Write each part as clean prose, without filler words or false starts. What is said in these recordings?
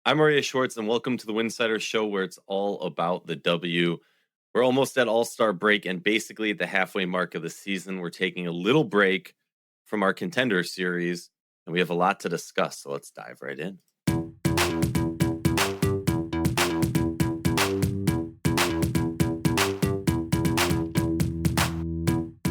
I'm Aryeh Schwartz, and welcome to the Winsidr Show, where it's all about the W. We're almost at All-Star break, and basically at the halfway mark of the season, we're taking a little break from our contender series, and we have a lot to discuss, so let's dive right in.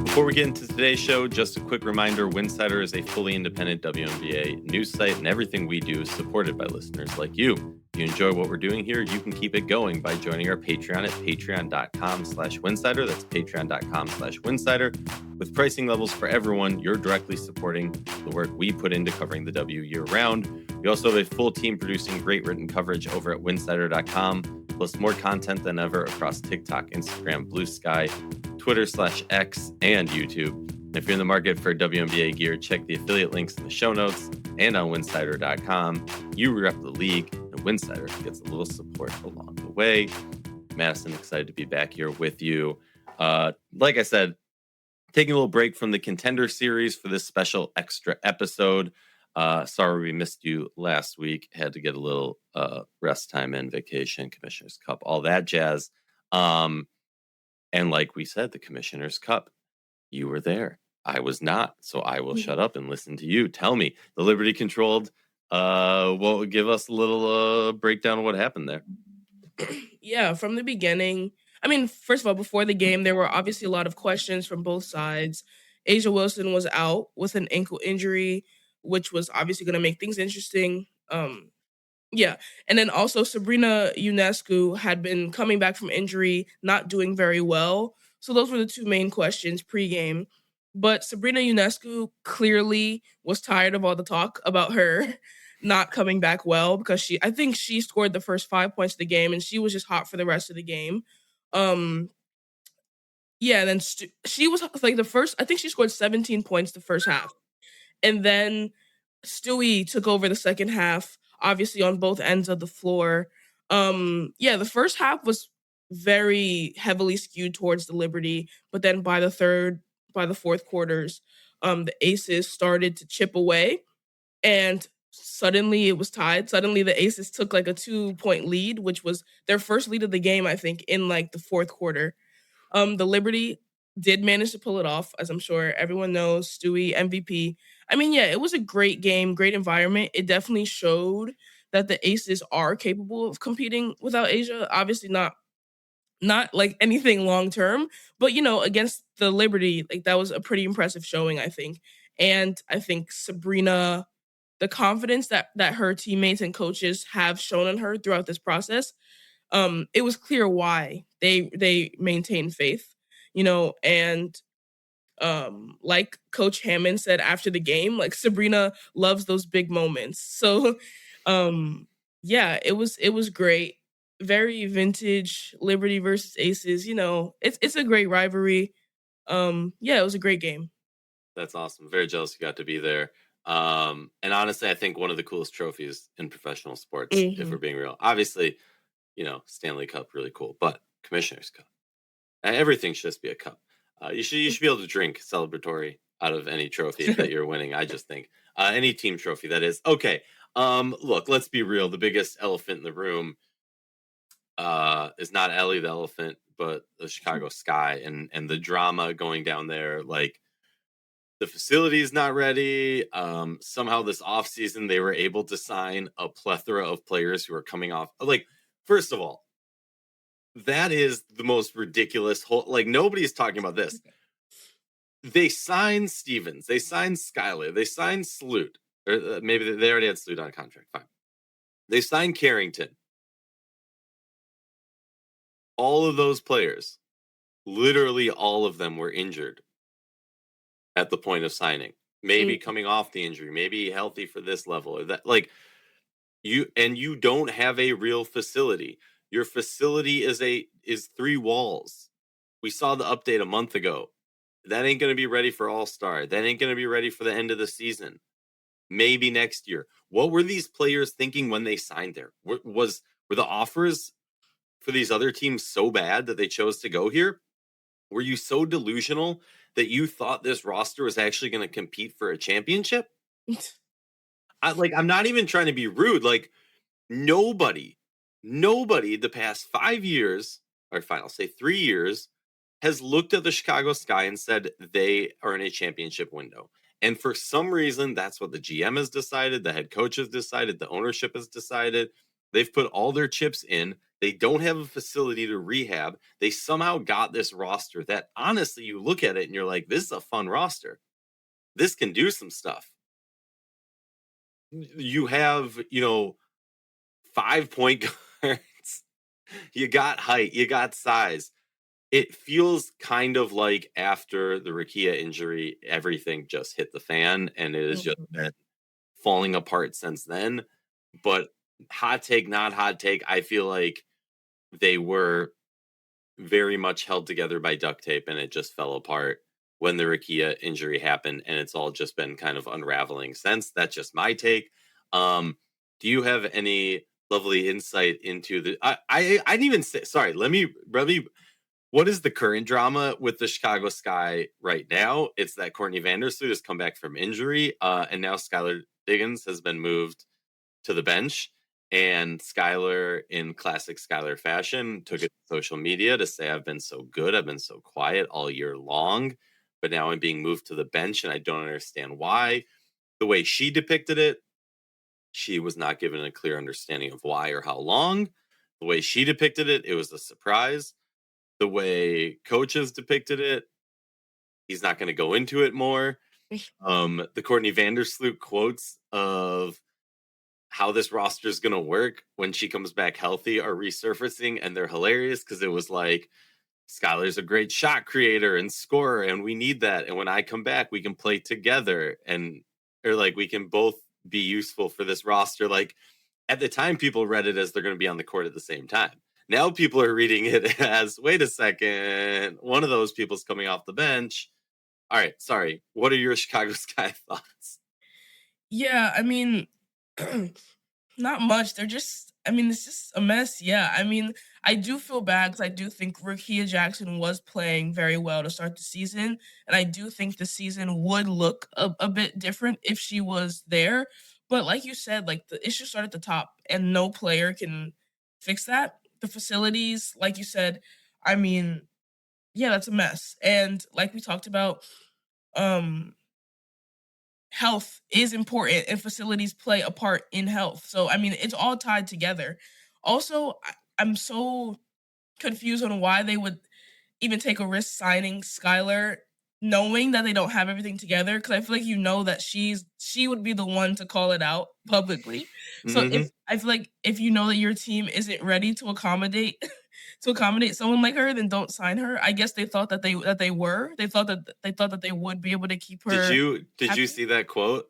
Before we get into today's show, just a quick reminder, Winsidr is a fully independent WNBA news site, and everything we do is supported by listeners like you. If you enjoy what we're doing here, you can keep it going by joining our Patreon at patreon.com/Winsidr. That's patreon.com/Winsidr. With pricing levels for everyone, you're directly supporting the work we put into covering the W year round. We also have a full team producing great written coverage over at winsidr.com, plus more content than ever across TikTok, Instagram, Blue Sky, Twitter/X, and YouTube. And if you're in the market for WNBA gear, check the affiliate links in the show notes and on winsidr.com. You rep the league, and Winsidr gets a little support along the way. Madisyn, excited to be back here with you. Like I said, taking a little break from the contender series for this special extra episode. Sorry we missed you last week. Had to get a little rest time in, vacation, Commissioner's Cup, all that jazz. And like we said, the Commissioner's Cup, you were there. I was not. So I will shut up and listen to you. Tell me, the Liberty controlled, give us a little breakdown of what happened there. Yeah, from the beginning. I mean, first of all, before the game, there were obviously a lot of questions from both sides. A'ja Wilson was out with an ankle injury, which was obviously going to make things interesting. Yeah. And then also Sabrina Ionescu had been coming back from injury, not doing very well. So those were the two main questions pregame. But Sabrina Ionescu clearly was tired of all the talk about her not coming back well, because I think she scored the first 5 points of the game and she was just hot for the rest of the game. Yeah, and then she was like I think she scored 17 points the first half. And then Stewie took over the second half, obviously on both ends of the floor. The first half was very heavily skewed towards the Liberty, but then by the fourth quarters, the Aces started to chip away, and suddenly it was tied. Suddenly the Aces took like a 2-point lead, which was their first lead of the game, I think, in like the fourth quarter. The Liberty did manage to pull it off, as I'm sure everyone knows. Stewie, MVP. I mean, yeah, it was a great game, great environment. It definitely showed that the Aces are capable of competing without A'ja. Obviously not like anything long term, but against the Liberty, like that was a pretty impressive showing, I think. And I think Sabrina, the confidence that her teammates and coaches have shown in her throughout this process, it was clear why they maintained faith, and like Coach Hammond said after the game, like Sabrina loves those big moments. So yeah, it was great. Very vintage Liberty versus Aces. It's a great rivalry. Yeah, it was a great game. That's awesome. Very jealous you got to be there. And honestly, I think one of the coolest trophies in professional sports, if we're being real. Obviously, Stanley Cup, really cool, but Commissioner's Cup. Everything should just be a cup. You should be able to drink celebratory out of any trophy that you're winning. I just think any team trophy, that is. Okay. Look, let's be real. The biggest elephant in the room is not Ellie the elephant, but the Chicago Sky and the drama going down there. Like, the facility is not ready. Somehow this offseason, they were able to sign a plethora of players who are coming off. Like, first of all, that is the most ridiculous whole. Like, nobody's talking about this. They signed Stevens. They signed Skyler. They signed Sloot. Or maybe they already had Sloot on contract. Fine. They signed Carrington. All of those players, literally all of them, were injured at the point of signing. Maybe coming off the injury, maybe healthy for this level or that. Like, you don't have a real facility. Your facility is 3 walls. We saw the update a month ago. That ain't going to be ready for All-Star. That ain't going to be ready for the end of the season. Maybe next year. What were these players thinking when they signed there? Were the offers for these other teams so bad that they chose to go here? Were you so delusional that you thought this roster was actually going to compete for a championship? I'm not even trying to be rude. Like, Nobody, nobody the past 5 years, or fine, I'll say 3 years, has looked at the Chicago Sky and said they are in a championship window. And for some reason, that's what the GM has decided, the head coach has decided, the ownership has decided. They've put all their chips in. They don't have a facility to rehab. They somehow got this roster that honestly, you look at it and you're like, this is a fun roster. This can do some stuff. You have, 5 point guards. You got height, you got size. It feels kind of like after the Rakia injury, everything just hit the fan and it has just been falling apart since then. But hot take, not hot take, I feel like they were very much held together by duct tape and it just fell apart when the Rakia injury happened, and it's all just been kind of unraveling since. That's just my take. Do you have any lovely insight into the I didn't even say, sorry, let me what is the current drama with the Chicago Sky right now? It's that Courtney Vandersloot has come back from injury, and now Skylar Diggins has been moved to the bench. And Skylar, in classic Skylar fashion, took it to social media to say, I've been so good, I've been so quiet all year long, but now I'm being moved to the bench, and I don't understand why. The way she depicted it, she was not given a clear understanding of why or how long. The way she depicted it, it was a surprise. The way coaches depicted it, he's not going to go into it more. The Courtney Vandersloot quotes of how this roster is going to work when she comes back healthy are resurfacing, and they're hilarious because it was like, Skylar's a great shot creator and scorer, and we need that. And when I come back, we can play together, or like we can both be useful for this roster. Like at the time, people read it as they're going to be on the court at the same time. Now people are reading it as, wait a second, one of those people's coming off the bench. All right, sorry. What are your Chicago Sky thoughts? Yeah, I mean, not much. It's just a mess. Yeah, I mean, I do feel bad because I do think Rakia Jackson was playing very well to start the season. And I do think the season would look a bit different if she was there. But like you said, like the issue started at the top and no player can fix that. The facilities, like you said, I mean, yeah, that's a mess. And like we talked about, health is important and facilities play a part in health. So, I mean, it's all tied together. Also, I'm so confused on why they would even take a risk signing Skylar knowing that they don't have everything together, because I feel like that she would be the one to call it out publicly. So if I feel like if you know that your team isn't ready to accommodate someone like her, then don't sign her. I guess they thought that they were. They thought that they would be able to keep her. Did you see that quote?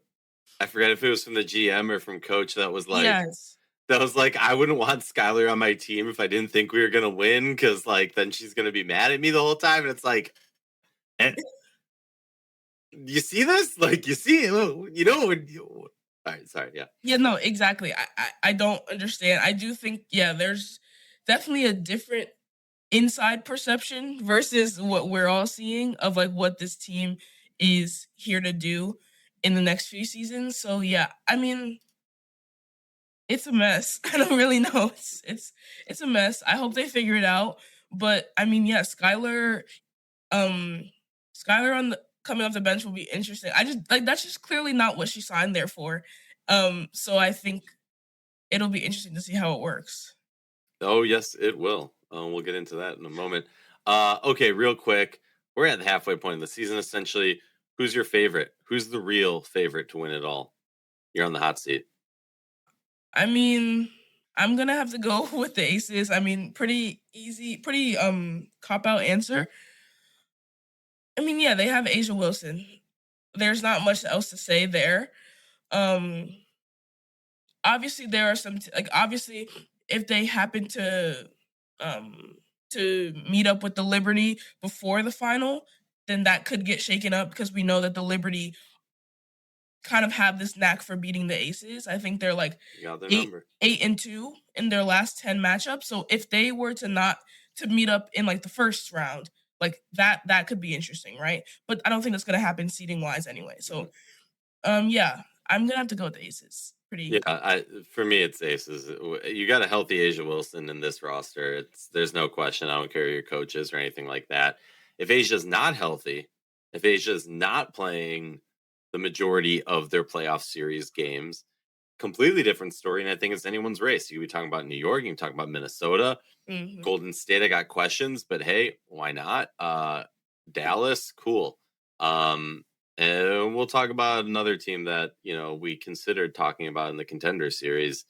I forget if it was from the GM or from coach that was like, yes. That was like, I wouldn't want Skylar on my team if I didn't think we were going to win, because like then she's going to be mad at me the whole time. And it's like, you see this? Like, you see, all right, sorry, yeah. Yeah, no, exactly. I don't understand. I do think, yeah, there's definitely a different inside perception versus what we're all seeing of like what this team is here to do in the next few seasons. So yeah, I mean, it's a mess. I don't really know. It's a mess. I hope they figure it out. But I mean, yeah, Skylar on the coming off the bench will be interesting. I just like that's just clearly not what she signed there for. So I think it'll be interesting to see how it works. Oh yes, it will. We'll get into that in a moment. Okay, real quick, we're at the halfway point of the season. Essentially, who's your favorite? Who's the real favorite to win it all? You're on the hot seat. I mean, I'm gonna have to go with the Aces. I mean, pretty easy, pretty cop out answer. I mean, yeah, they have A'ja Wilson. There's not much else to say there. Obviously there are some obviously if they happen to meet up with the Liberty before the final, then that could get shaken up because we know that the Liberty kind of have this knack for beating the Aces. I think they're like 8-2 in their last 10 matchups. So if they were to meet up in like the first round, like that could be interesting, right? But I don't think that's gonna happen seeding wise anyway. So yeah, I'm gonna have to go with the Aces. pretty. For me, it's aces. You got a healthy Asia Wilson in this roster. There's no question. I don't care who your coach is or anything like that. If Asia's not healthy, if Asia's not playing the majority of their playoff series games, completely different story. And I think it's anyone's race. You could be talking about New York, you can talk about Minnesota, Golden State. I got questions, but hey, why not? Dallas, cool. And we'll talk about another team that, we considered talking about in the contender series,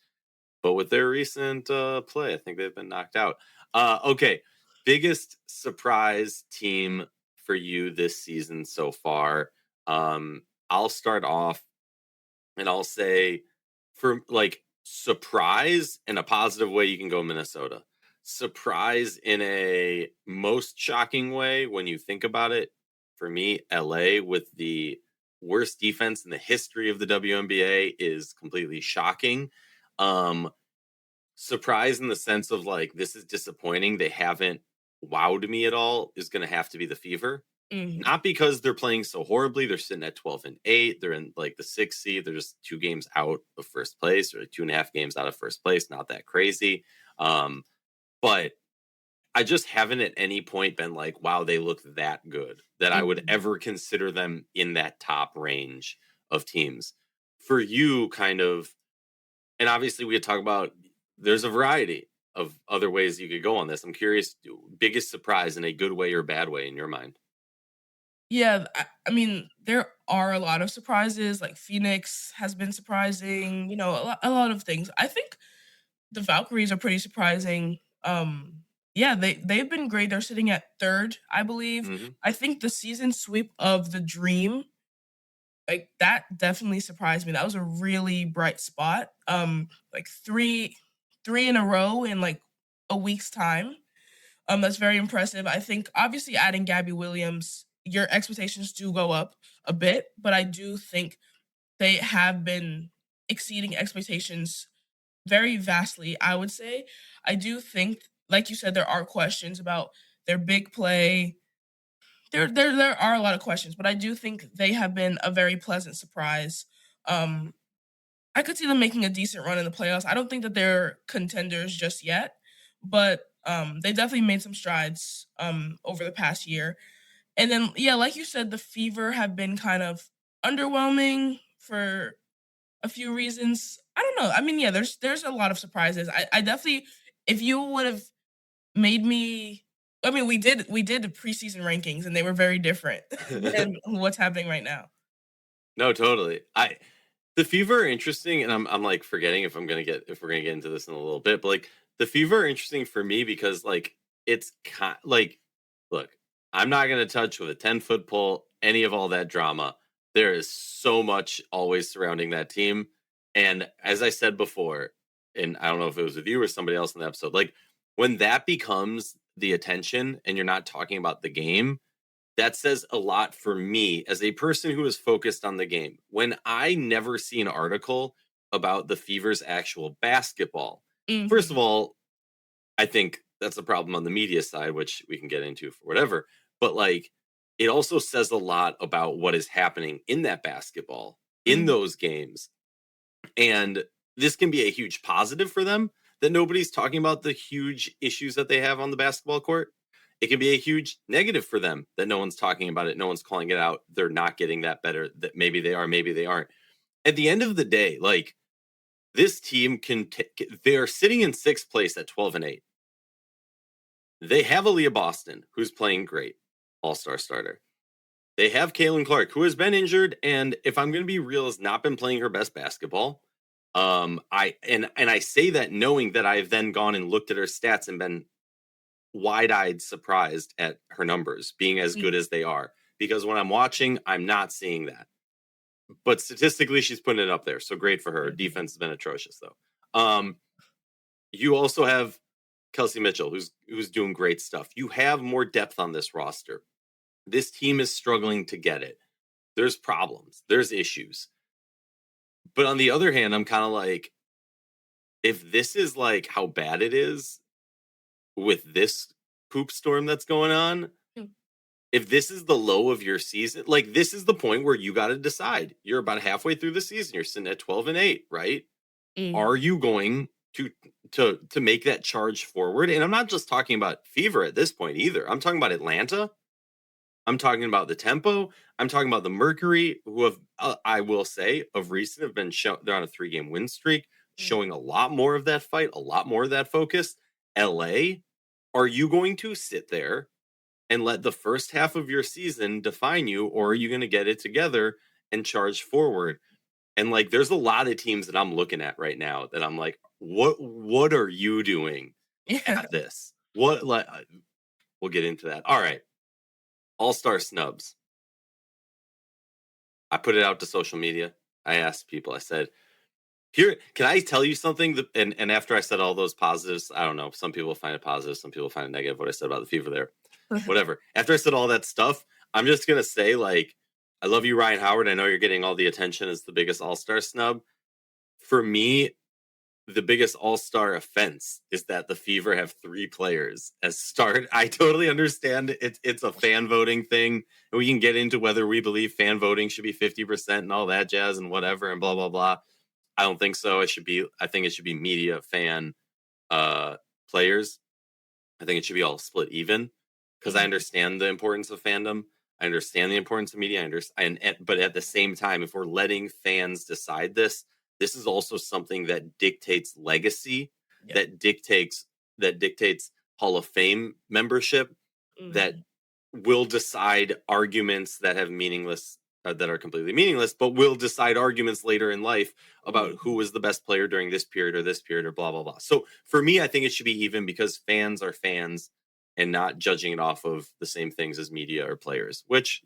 but with their recent play, I think they've been knocked out. Okay. Biggest surprise team for you this season so far. I'll start off and I'll say, for like surprise in a positive way, you can go Minnesota. Surprise in a most shocking way when you think about it, for me, LA with the worst defense in the history of the WNBA is completely shocking. Surprise in the sense of like, this is disappointing. They haven't wowed me at all is going to have to be the Fever. Not because they're playing so horribly. They're sitting at 12-8. They're in like the 6th seed. They're just 2 games out of first place, or 2.5 games out of first place. Not that crazy. But I just haven't at any point been like, wow, they look that good that I would ever consider them in that top range of teams. For you, kind of, and obviously we could talk about, there's a variety of other ways you could go on this. I'm curious, biggest surprise in a good way or bad way in your mind? Yeah, I mean, there are a lot of surprises. Like Phoenix has been surprising. A lot of things. I think the Valkyries are pretty surprising. Yeah, they've been great. They're sitting at 3rd, I believe. I think the season sweep of the Dream, like that definitely surprised me. That was a really bright spot. Like three in a row in like a week's time. That's very impressive. I think obviously adding Gabby Williams, your expectations do go up a bit, but I do think they have been exceeding expectations very vastly, I would say. I do think, like you said, there are questions about their big play. There are a lot of questions, but I do think they have been a very pleasant surprise. I could see them making a decent run in the playoffs. I don't think that they're contenders just yet, but they definitely made some strides over the past year. And then, yeah, like you said, the Fever have been kind of underwhelming for a few reasons. I don't know. I mean, yeah, there's a lot of surprises. I definitely, if you would have made me, I mean, we did the preseason rankings and they were very different than what's happening right now. No, totally. The Fever are interesting, and I'm like forgetting if we're gonna get into this in a little bit, but like the Fever are interesting for me because like it's like, look, I'm not gonna touch with a 10-foot pole any of all that drama. There is so much always surrounding that team, and as I said before, and I don't know if it was with you or somebody else in the episode, like when that becomes the attention and you're not talking about the game, that says a lot for me as a person who is focused on the game. When I never see an article about the Fever's actual basketball, first of all, I think that's a problem on the media side, which we can get into for whatever. But like, it also says a lot about what is happening in that basketball, in those games. And this can be a huge positive for them that nobody's talking about the huge issues that they have on the basketball court. It can be a huge negative for them that no one's talking about it. No one's calling it out. They're not getting that better. That maybe they are, maybe they aren't. At the end of the day, like this team they are sitting in 6th place at 12-8. They have Aaliyah Boston, who's playing great, all-star starter. They have Caitlin Clark, who has been injured, and if I'm going to be real, has not been playing her best basketball. I say that knowing that I've then gone and looked at her stats and been wide-eyed surprised at her numbers being as good as they are, because when I'm watching, I'm not seeing that. But statistically, she's putting it up there, so great for her. Defense has been atrocious, though. You also have Kelsey Mitchell, who's doing great stuff. You have more depth on this roster. This team is struggling to get it. There's problems. There's issues. But on the other hand, I'm kind of like, if this is like how bad it is with this poop storm that's going on, if this is the low of your season, like this is the point where you got to decide. You're about halfway through the season. You're sitting at 12-8, right? Are you going to make that charge forward? And I'm not just talking about Fever at this point either. I'm talking about Atlanta. I'm talking about the Tempo. I'm talking about the Mercury, who have, I will say, of recent have been they're on a 3-game win streak, showing a lot more of that fight, a lot more of that focus. LA, are you going to sit there and let the first half of your season define you, or are you going to get it together and charge forward? And like, there's a lot of teams that I'm looking at right now that I'm like, what are you doing at this? What, like, we'll get into that. All right. All-Star snubs. I put it out to social media. I asked people, I said, here, can I tell you something? And after I said all those positives, I don't know, some people find it positive, some people find it negative, what I said about the Fever there. Whatever. After I said all that stuff, I'm just going to say, like, I love you, Ryan Howard. I know you're getting all the attention as the biggest all-star snub. For me, the biggest all-star offense is that the Fever have 3 players as start. I totally understand it's a fan voting thing, and we can get into whether we believe fan voting should be 50% and all that jazz and whatever and blah, blah, blah. I don't think so. I think it should be media, fan, players. I think it should be all split even, because I understand the importance of fandom. I understand the importance of media. But at the same time, if we're letting fans decide this is also something that dictates legacy, that dictates Hall of Fame membership, that will decide arguments that have meaningless, that are completely meaningless, but will decide arguments later in life about who was the best player during this period or blah, blah, blah. So for me, I think it should be even, because fans are fans and not judging it off of the same things as media or players, which,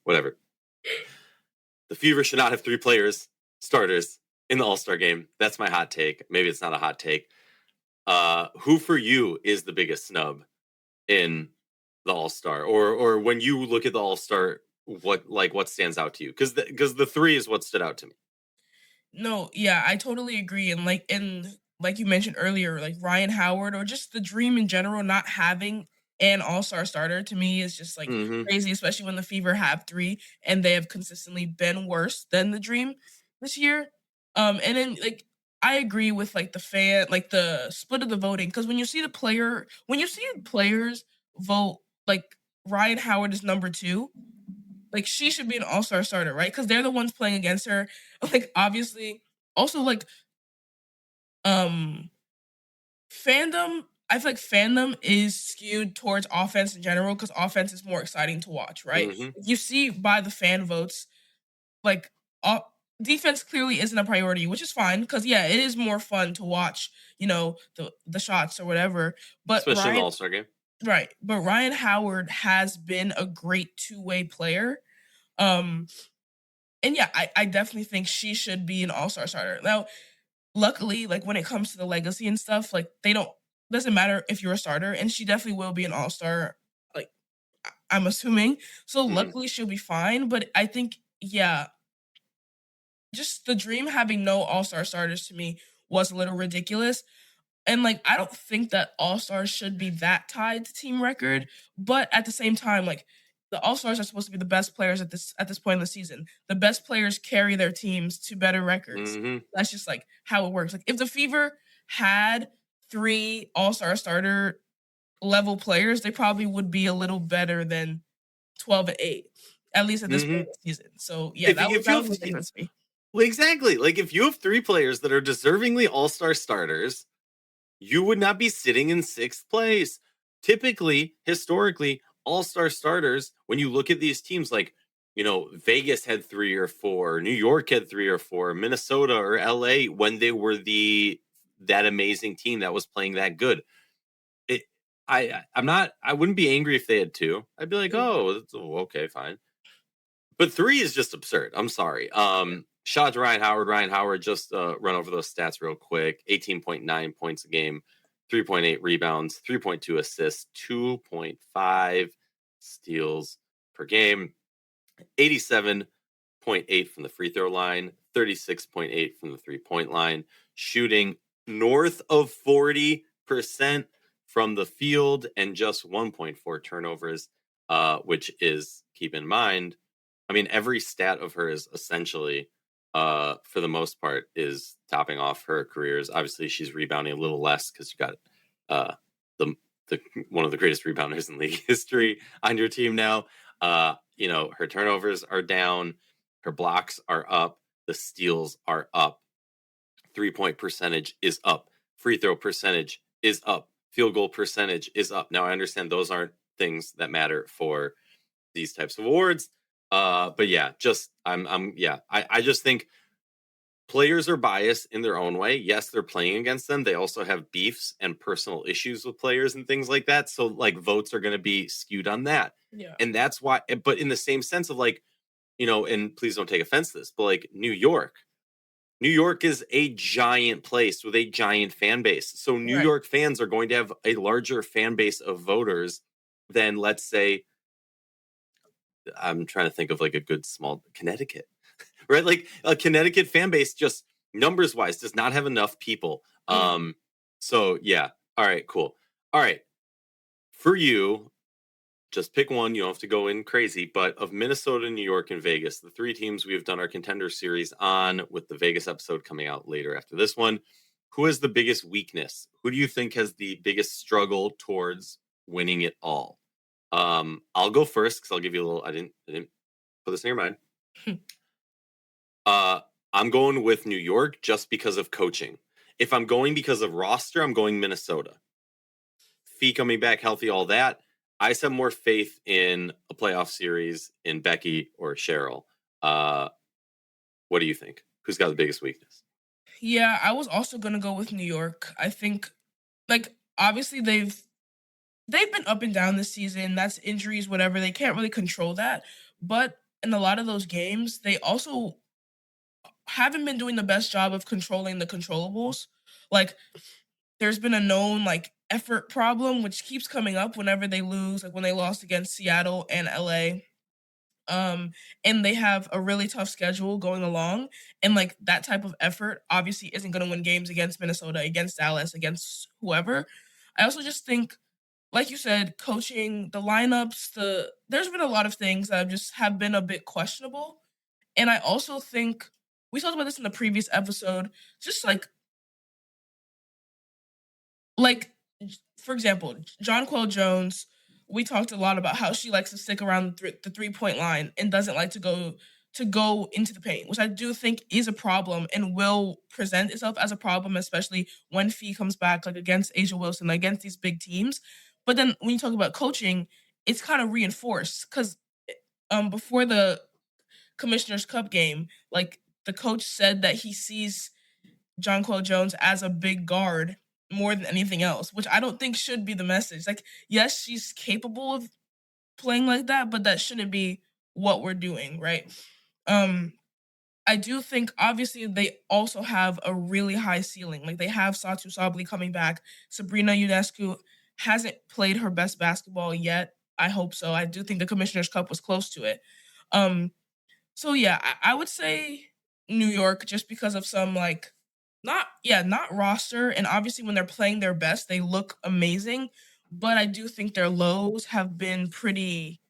whatever. The Fever should not have 3 starters in the All-Star game. That's my hot take. Maybe it's not a hot take. Who for you is the biggest snub in the All-Star? Or when you look at the All-Star, what stands out to you? Because the 3 is what stood out to me. No, yeah, I totally agree. And like you mentioned earlier, like Ryan Howard, or just the Dream in general, not having an all-star starter, to me is just like crazy, especially when the Fever have 3 and they have consistently been worse than the Dream this year. And then like I agree with like the fan, like the split of the voting, because when you see players vote like Ryan Howard is number 2, like she should be an all-star starter, right? Because they're the ones playing against her. Like obviously, also like fandom. I feel like fandom is skewed towards offense in general, because offense is more exciting to watch, right? You see by the fan votes, like defense clearly isn't a priority, which is fine, because it is more fun to watch, the shots or whatever. But especially in the All-Star game. Right. But Ryan Howard has been a great two-way player. And I definitely think she should be an all-star starter. Now, luckily, like when it comes to the legacy and stuff, like doesn't matter if you're a starter, and she definitely will be an all-star, like I'm assuming. So luckily she'll be fine. But I think, just the Dream having no all-star starters to me was a little ridiculous. And like, I don't think that all-stars should be that tied to team record, but at the same time, like the all-stars are supposed to be the best players at this point in the season. The best players carry their teams to better records. That's just like how it works. Like if the Fever had 3 all-star starter level players, they probably would be a little better than 12-8, at least at this point in the season. So that was ridiculous to me. Well, exactly. Like if you have 3 players that are deservingly all-star starters, you would not be sitting in 6th place. Typically, historically, all-star starters, when you look at these teams, like, Vegas had 3 or 4, New York had 3 or 4, Minnesota or LA, when they were that amazing team that was playing that good. I wouldn't be angry if they had 2. I'd be like, oh, okay, fine. But 3 is just absurd. I'm sorry. Shout out to Ryan Howard. Ryan Howard, just run over those stats real quick. 18.9 points a game, 3.8 rebounds, 3.2 assists, 2.5 steals per game, 87.8 from the free throw line, 36.8 from the 3-point line, shooting north of 40% from the field and just 1.4 turnovers, which is, keep in mind, I mean, every stat of her is essentially, for the most part, is topping off her careers. Obviously, she's rebounding a little less because you got the one of the greatest rebounders in league history on your team now. Her turnovers are down, her blocks are up, the steals are up, 3-point percentage is up, free throw percentage is up, field goal percentage is up. Now, I understand those aren't things that matter for these types of awards. But yeah, I just think players are biased in their own way. Yes, they're playing against them. They also have beefs and personal issues with players and things like that. So like votes are going to be skewed on that. Yeah. And that's why, but in the same sense of like, and please don't take offense to this, but like New York is a giant place with a giant fan base. So New York fans are going to have a larger fan base of voters than, let's say, I'm trying to think of like a good small Connecticut, right? Like a Connecticut fan base, just numbers wise, does not have enough people. So yeah. All right, cool. All right. For you, just pick one. You don't have to go in crazy, but of Minnesota, New York, and Vegas, the three teams we have done our contender series on, with the Vegas episode coming out later after this one. Who has the biggest weakness? Who do you think has the biggest struggle towards winning it all? I'll go first because I'll give you a little. I didn't put this in your mind. I'm going with New York just because of coaching. If I'm going because of roster, I'm going Minnesota. Fee coming back healthy, all that. I just have more faith in a playoff series in Becky or Cheryl. What do you think? Who's got the biggest weakness? Yeah, I was also gonna go with New York. I think, like, obviously they've been up and down this season. That's injuries, whatever. They can't really control that. But in a lot of those games, they also haven't been doing the best job of controlling the controllables. Like, there's been a known, like, effort problem, which keeps coming up whenever they lose, like when they lost against Seattle and LA. And they have a really tough schedule going along. And like that type of effort obviously isn't going to win games against Minnesota, against Dallas, against whoever. I also just think, like you said, coaching, the lineups, there's been a lot of things that have been a bit questionable. And I also think we talked about this in the previous episode, just like for example, Jonquel Jones, we talked a lot about how she likes to stick around the 3-point line and doesn't like to go into the paint, which I do think is a problem and will present itself as a problem, especially when Fee comes back, like against Asia Wilson, against these big teams. But then when you talk about coaching, it's kind of reinforced because before the Commissioner's Cup game, like the coach said that he sees Jonquel Jones as a big guard more than anything else, which I don't think should be the message. Like, yes, she's capable of playing like that, but that shouldn't be what we're doing, right? I do think obviously they also have a really high ceiling. Like they have Satu Sabli coming back. Sabrina Ionescu hasn't played her best basketball yet. I hope so. I do think the Commissioner's Cup was close to it. So yeah, I would say New York just because of some like not roster, and obviously when they're playing their best, they look amazing. But I do think their lows have been pretty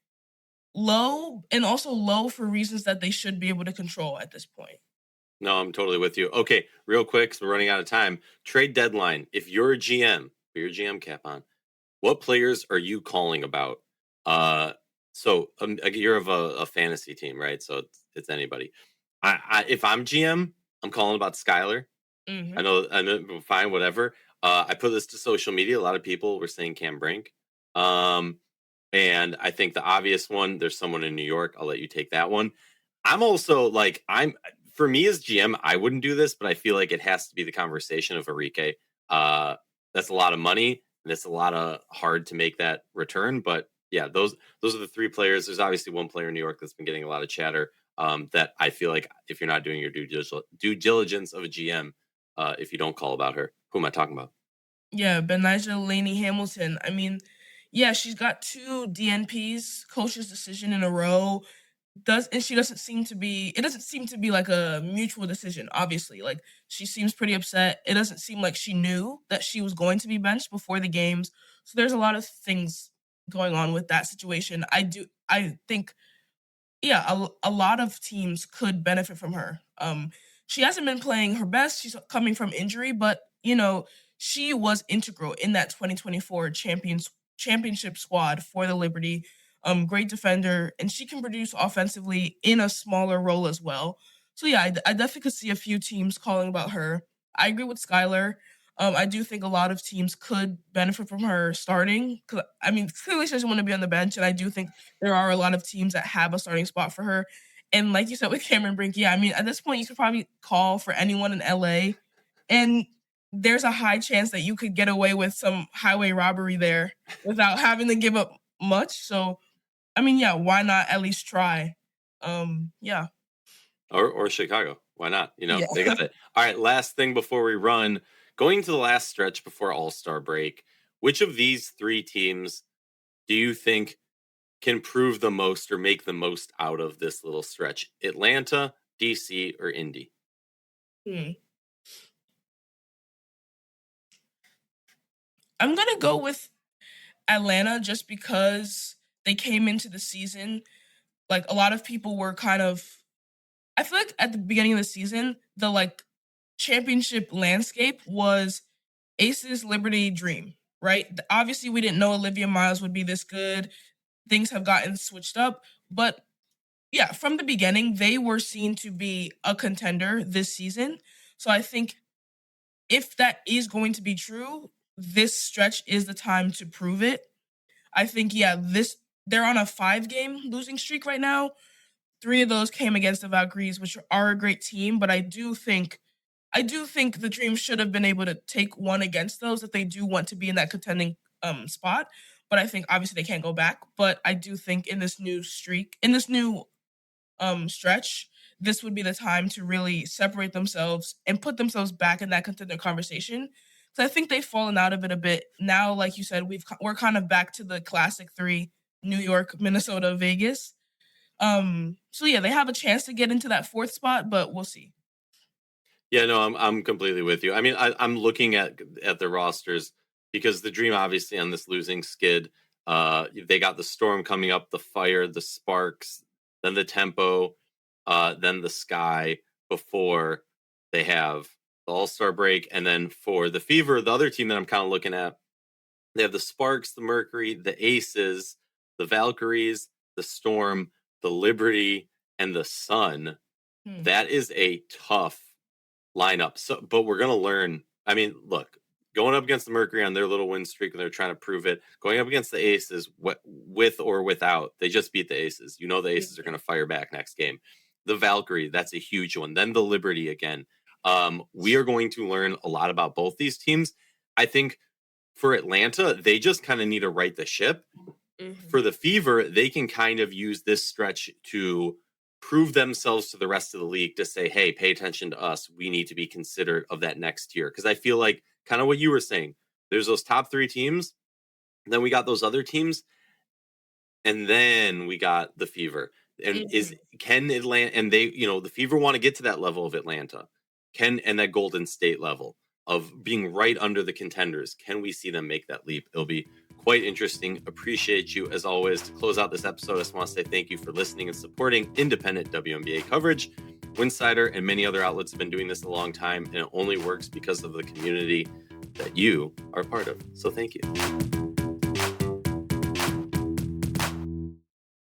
low, and also low for reasons that they should be able to control at this point. No, I'm totally with you. Okay, real quick, because we're running out of time. Trade deadline. If you're a GM, put your GM cap on. What players are you calling about? So you're of a fantasy team, right? So it's anybody. If I'm GM, I'm calling about Skylar. Mm-hmm. I know, fine, whatever. I put this to social media. A lot of people were saying Cam Brink. And I think the obvious one, there's someone in New York. I'll let you take that one. I'm also like, for me as GM, I wouldn't do this, but I feel like it has to be the conversation of Aryeh. That's a lot of money, and it's a lot of hard to make that return. But yeah, those are the three players. There's obviously one player in New York that's been getting a lot of chatter. That I feel like if you're not doing your due diligence of a GM, if you don't call about her, who am I talking about? Yeah, Benijah Laney Hamilton. I mean, yeah, she's got 2 DNPs, coach's decision in a row. she doesn't seem to be, it doesn't seem to be like a mutual decision, obviously. Like, she seems pretty upset. It doesn't seem like she knew that she was going to be benched before the games. So there's a lot of things going on with that situation. I think, yeah, a lot of teams could benefit from her. She hasn't been playing her best. She's coming from injury, but she was integral in that 2024 championship squad for the Liberty. Great defender, and she can produce offensively in a smaller role as well. So yeah, I definitely could see a few teams calling about her. I agree with Skylar. I do think a lot of teams could benefit from her starting. I mean, clearly she doesn't want to be on the bench, and I do think there are a lot of teams that have a starting spot for her. And like you said with Cameron Brink, yeah, I mean, at this point, you could probably call for anyone in LA, and there's a high chance that you could get away with some highway robbery there without having to give up much. So, I mean, yeah, why not at least try? Yeah. Or Chicago. Why not? Yeah. They got it. All right, last thing before we run. Going to the last stretch before All-Star break, which of these three teams do you think can prove the most or make the most out of this little stretch? Atlanta, DC, or Indy? I'm going to go with Atlanta just because they came into the season. Like, a lot of people were I feel like at the beginning of the season, the championship landscape was Aces Liberty dream, right? Obviously, we didn't know Olivia Miles would be this good. Things have gotten switched up, but yeah, from the beginning, they were seen to be a contender this season. So I think if that is going to be true, this stretch is the time to prove it. I think, yeah, they're on a 5-game losing streak right now. 3 of those came against the Valkyries, which are a great team, but I do think the Dream should have been able to take one against those if they do want to be in that contending spot. But I think obviously they can't go back. But I do think in this new streak, in this new stretch, this would be the time to really separate themselves and put themselves back in that contender conversation. So I think they've fallen out of it a bit. Now, like you said, we're kind of back to the classic 3: New York, Minnesota, Vegas. So yeah, they have a chance to get into that 4th spot, but we'll see. Yeah, no, I'm completely with you. I mean, I'm looking at the rosters because the Dream obviously on this losing skid. They got the Storm coming up, the Fire, the Sparks, then the Tempo, then the Sky before they have the All-Star break, and then for the Fever, the other team that I'm kind of looking at, they have the Sparks, the Mercury, the Aces, the Valkyries, the Storm, the Liberty, and the Sun. That is a tough lineup. So, but we're gonna learn. I mean, look, going up against the Mercury on their little win streak, and they're trying to prove it. Going up against the Aces, with or without, they just beat the Aces. The Aces are gonna fire back next game. The Valkyrie, that's a huge one. Then the Liberty again. We are going to learn a lot about both these teams. I think for Atlanta, they just kind of need to right the ship. For the Fever, they can kind of use this stretch to prove themselves to the rest of the league to say, hey, pay attention to us. We need to be considered of that next tier. Because I feel like kind of what you were saying, there's those top 3 teams. Then we got those other teams. And then we got the Fever. And can Atlanta, and they, the Fever want to get to that level of Atlanta, and that Golden State level of being right under the contenders. Can we see them make that leap? It'll be quite interesting. Appreciate you as always. To close out this episode, I just want to say thank you for listening and supporting independent WNBA coverage. Winsidr and many other outlets have been doing this a long time, and it only works because of the community that you are part of. So thank you.